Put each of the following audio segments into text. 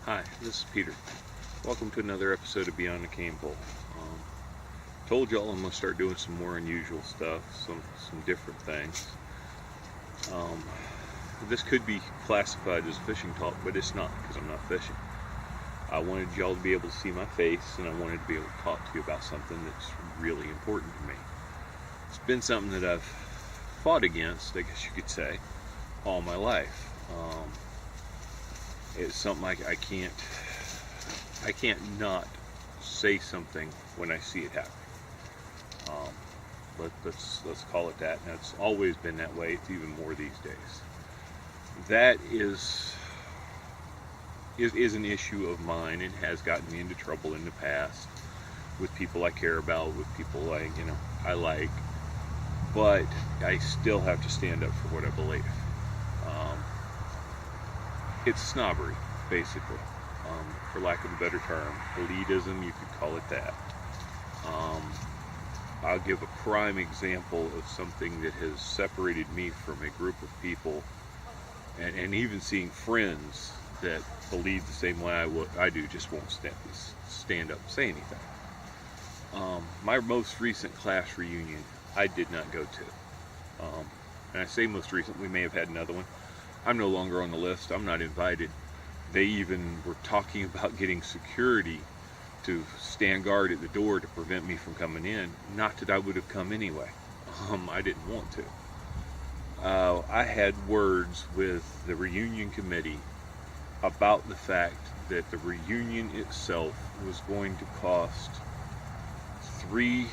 Hi, this is Peter. Welcome to another episode of Beyond the Cane Pole. Told y'all I'm gonna start doing some more unusual stuff, some different things. Um, this could be classified as fishing talk, but it's not because I'm not fishing. I wanted y'all to be able to see my face, and I wanted to be able to talk to you about something that's really important to me. It's been something that I've fought against, I guess you could say, all my life. It's something I can't not say something when I see it happening. Let's call it that. And it's always been that way. It's even more these days. That is an issue of mine and has gotten me into trouble in the past with people I care about, with people I like. But I still have to stand up for what I believe. It's snobbery, basically, for lack of a better term. Elitism, you could call it that. I'll give a prime example of something that has separated me from a group of people, and even seeing friends that believe the same way I do just won't stand up and say anything. My most recent class reunion, I did not go to. And I say most recent, we may have had another one. I'm no longer on the list. I'm not invited. They even were talking about getting security to stand guard at the door to prevent me from coming in. Not that I would have come anyway. I didn't want to. I had words with the reunion committee about the fact that the reunion itself was going to cost $300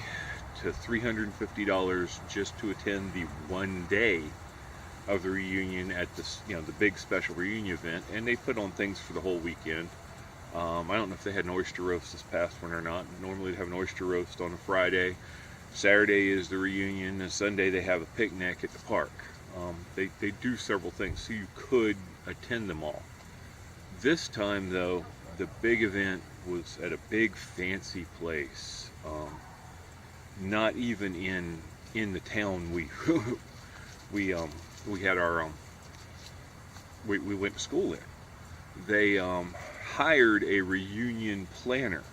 to $350 just to attend the one day of the reunion at this, the big special reunion event, and they put on things for the whole weekend. I don't know if they had an oyster roast this past one or not. Normally they have an oyster roast on a Friday. Saturday is the reunion, and Sunday they have a picnic at the park. They do several things, so you could attend them all. This time, though, the big event was at a big fancy place. Not even in the town we had our we went to school in. They hired a reunion planner,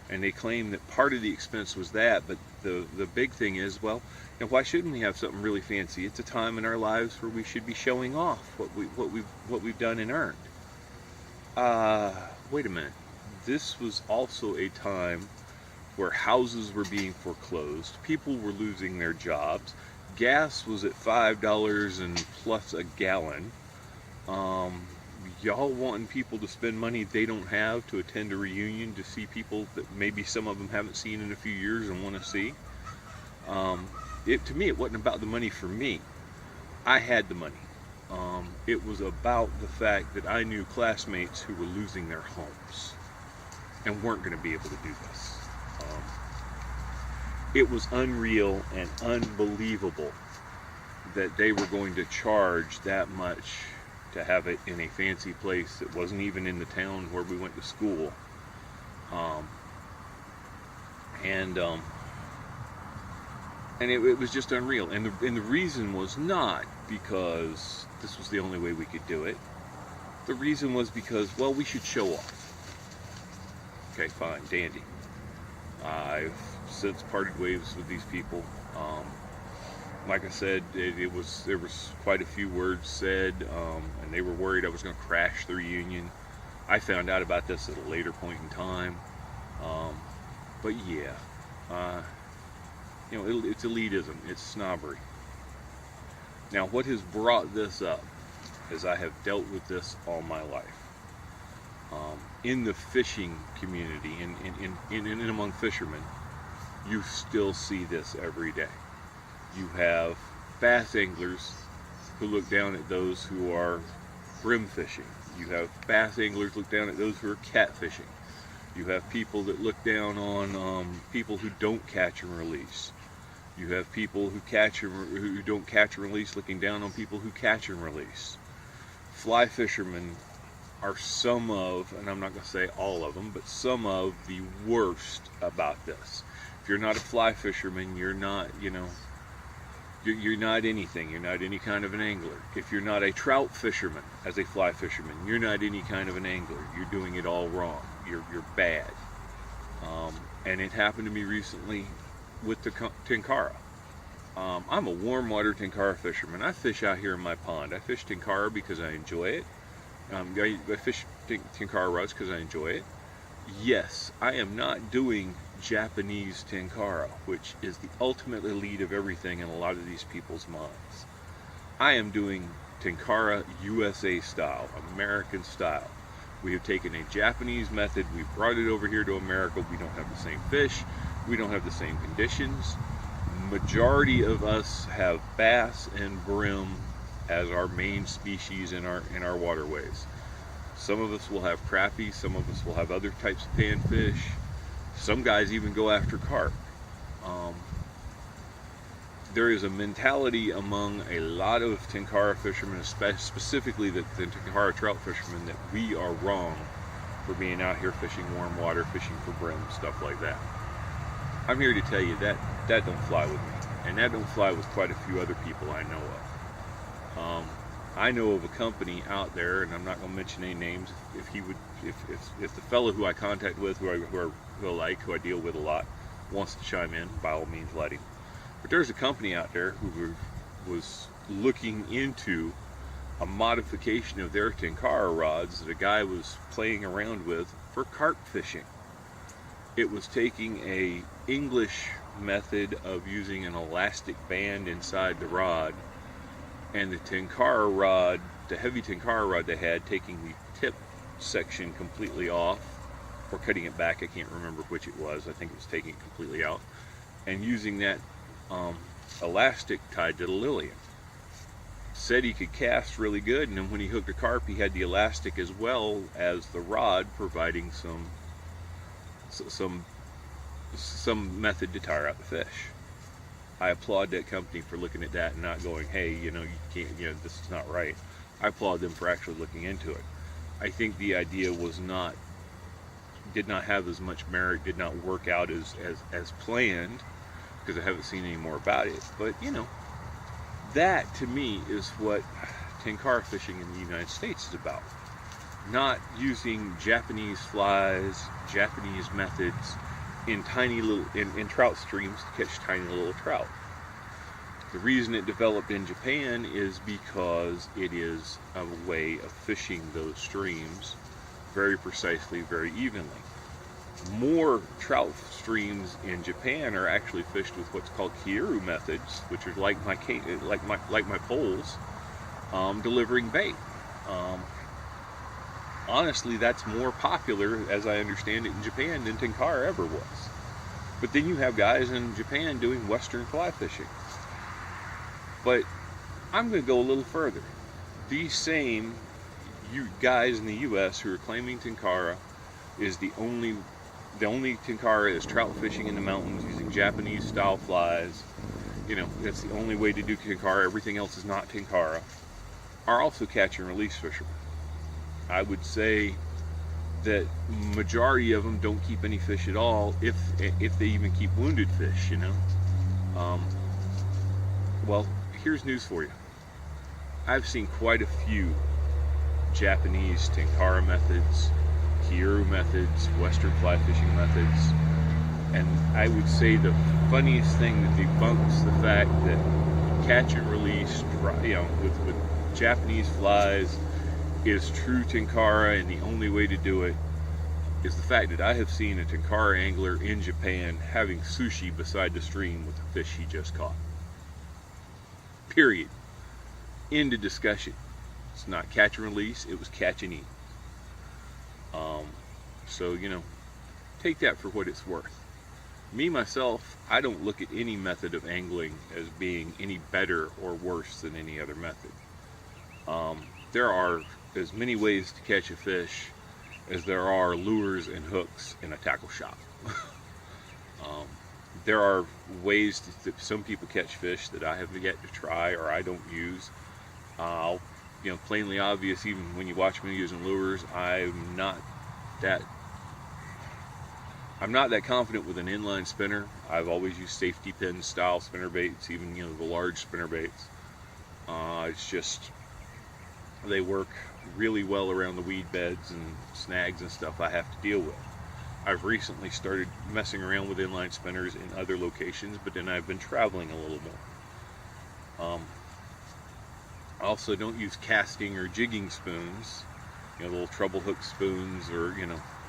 and they claimed that part of the expense was that, but the big thing is, well, why shouldn't we have something really fancy? It's a time in our lives where we should be showing off what we've done and earned. Wait a minute. This was also a time where houses were being foreclosed, people were losing their jobs, gas was at $5 and plus a gallon. Y'all wanting people to spend money they don't have to attend a reunion to see people that maybe some of them haven't seen in a few years and want to see. To me, it wasn't about the money for me. I had the money. It was about the fact that I knew classmates who were losing their homes and weren't going to be able to do this. It was unreal and unbelievable that they were going to charge that much to have it in a fancy place that wasn't even in the town where we went to school. And it was just unreal. And the reason was not because this was the only way we could do it. The reason was because, well, we should show off. Okay, fine, dandy. I've since parted ways with these people. Like I said, there was quite a few words said, and they were worried I was going to crash the reunion. I found out about this at a later point in time. But yeah, it's elitism, it's snobbery. Now, what has brought this up is I have dealt with this all my life. In the fishing community, in among fishermen, you still see this every day. You have bass anglers who look down at those who are brim fishing. You have bass anglers look down at those who are catfishing. You have people that look down on people who don't catch and release. You have people who don't catch and release looking down on people who catch and release. Fly fishermen are some of, and I'm not going to say all of them, but some of the worst about this. If you're not a fly fisherman, you're not, You're not anything. You're not any kind of an angler. If you're not a trout fisherman, as a fly fisherman, you're not any kind of an angler. You're doing it all wrong. You're bad. And it happened to me recently with the tenkara. I'm a warm water tenkara fisherman. I fish out here in my pond. I fish tenkara because I enjoy it. I fish tenkara rods because I enjoy it. Yes, I am not doing Japanese tenkara, which is the ultimate elite of everything in a lot of these people's minds. I am doing tenkara USA style, American style. We have taken a Japanese method, we brought it over here to America. We don't have the same fish, we don't have the same conditions. Majority of us have bass and brim as our main species in our waterways. Some of us will have crappie, some of us will have other types of panfish. Some guys even go after carp. There is a mentality among a lot of tenkara fishermen, specifically the tenkara trout fishermen, that we are wrong for being out here fishing warm water, fishing for brim, stuff like that. I'm here to tell you that don't fly with me, and that don't fly with quite a few other people I know of. I know of a company out there, and I'm not going to mention any names. If the fellow who I contact with, who I deal with a lot, wants to chime in, by all means, let him. But there's a company out there who was looking into a modification of their tenkara rods that a guy was playing around with for carp fishing. It was taking a English method of using an elastic band inside the rod, and the tenkara rod, the heavy tenkara rod they had, taking the tip section completely off, or cutting it back, I can't remember which it was. I think it was taking it completely out, and using that elastic tied to the Lillian. Said he could cast really good, and then when he hooked a carp, he had the elastic as well as the rod, providing some method to tire out the fish. I applaud that company for looking at that and not going, hey, you can't, this is not right. I applaud them for actually looking into it. I think the idea did not have as much merit, did not work out as planned, because I haven't seen any more about it. But that to me is what tenkara fishing in the United States is about. Not using Japanese flies, Japanese methods in tiny little in trout streams to catch tiny little trout. The reason it developed in Japan is because it is a way of fishing those streams very precisely, very evenly. More trout streams in Japan are actually fished with what's called keiru methods, which are like my poles, delivering bait. Honestly, that's more popular, as I understand it, in Japan than tenkara ever was. But then you have guys in Japan doing western fly fishing. But I'm going to go a little further. These same guys in the U.S. who are claiming tenkara is the only tenkara is trout fishing in the mountains using Japanese style flies. That's the only way to do tenkara. Everything else is not tenkara. Are also catch and release fishermen. I would say that majority of them don't keep any fish at all, if they even keep wounded fish. Well, here's news for you. I've seen quite a few Japanese tenkara methods, keiru methods, western fly fishing methods, and I would say the funniest thing that debunks the fact that catch and release, with Japanese flies is true tenkara, and the only way to do it is the fact that I have seen a tenkara angler in Japan having sushi beside the stream with the fish he just caught. Period. End of discussion. It's not catch and release, it was catch and eat. So, take that for what it's worth. Me, myself, I don't look at any method of angling as being any better or worse than any other method. There are as many ways to catch a fish as there are lures and hooks in a tackle shop. There are ways that some people catch fish that I have yet to try or I don't use. Plainly obvious, even when you watch me using lures, I'm not that I'm not that confident with an inline spinner. I've always used safety pin style spinner baits, even the large spinner baits. It's just they work really well around the weed beds and snags and stuff I have to deal with. I've recently started messing around with inline spinners in other locations, but then I've been traveling a little more. I also don't use casting or jigging spoons, little treble hook spoons, or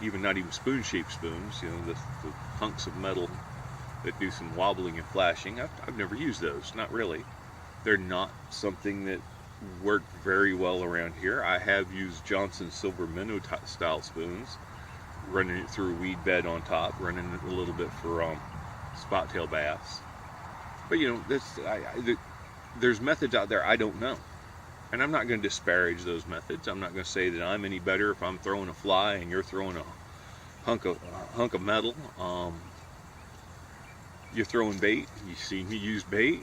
even not even spoon-shaped spoons. The hunks of metal that do some wobbling and flashing. I've never used those, not really. They're not something that work very well around here. I have used Johnson Silver Minnow style spoons, running it through a weed bed on top, running it a little bit for spot tail bass. But there's methods out there I don't know, and I'm not going to disparage those methods. I'm not going to say that I'm any better if I'm throwing a fly and you're throwing a hunk of metal. You're throwing bait. You see me use bait.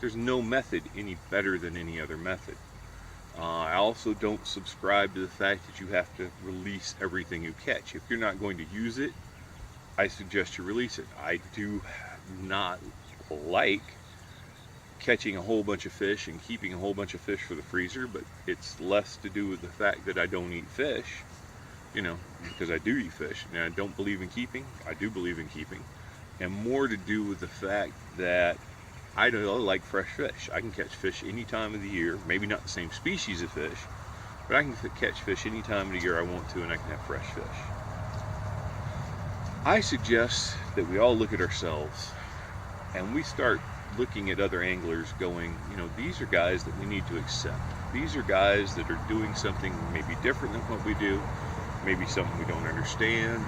There's no method any better than any other method. I also don't subscribe to the fact that you have to release everything you catch. If you're not going to use it, I suggest you release it. I do not like catching a whole bunch of fish and keeping a whole bunch of fish for the freezer, but it's less to do with the fact that I don't eat fish, because I do eat fish. And I don't believe in keeping. I do believe in keeping. And more to do with the fact that I don't like fresh fish. I can catch fish any time of the year, maybe not the same species of fish, but I can catch fish any time of the year I want to, and I can have fresh fish. I suggest that we all look at ourselves and we start looking at other anglers going, these are guys that we need to accept. These are guys that are doing something maybe different than what we do, maybe something we don't understand,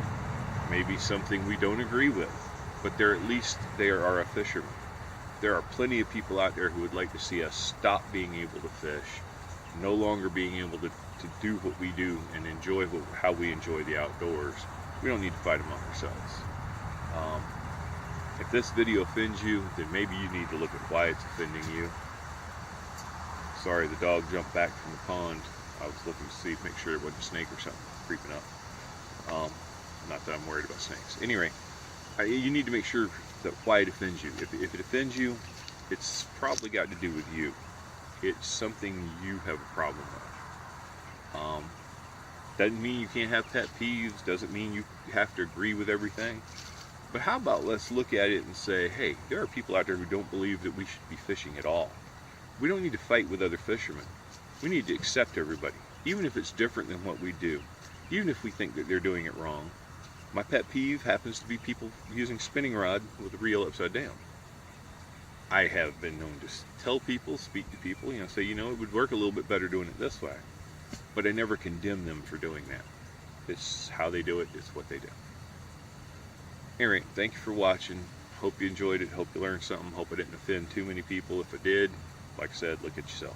maybe something we don't agree with, but they're at least they are a fisherman. There are plenty of people out there who would like to see us stop being able to fish, no longer being able to do what we do and enjoy how we enjoy the outdoors. We don't need to fight among ourselves. If this video offends you, then maybe you need to look at why it's offending you. Sorry, the dog jumped back from the pond. I was looking to see, make sure there wasn't a snake or something creeping up. Not that I'm worried about snakes. Anyway, you need to make sure that why it offends you. If it offends you, it's probably got to do with you. It's something you have a problem with. Doesn't mean you can't have pet peeves, doesn't mean you have to agree with everything. But how about let's look at it and say, hey, there are people out there who don't believe that we should be fishing at all. We don't need to fight with other fishermen. We need to accept everybody, even if it's different than what we do, even if we think that they're doing it wrong. My pet peeve happens to be people using spinning rod with a reel upside down. I have been known to tell people, speak to people, say, it would work a little bit better doing it this way. But I never condemn them for doing that. It's how they do it. It's what they do. Anyway, thank you for watching. Hope you enjoyed it. Hope you learned something. Hope I didn't offend too many people. If I did, like I said, look at yourself.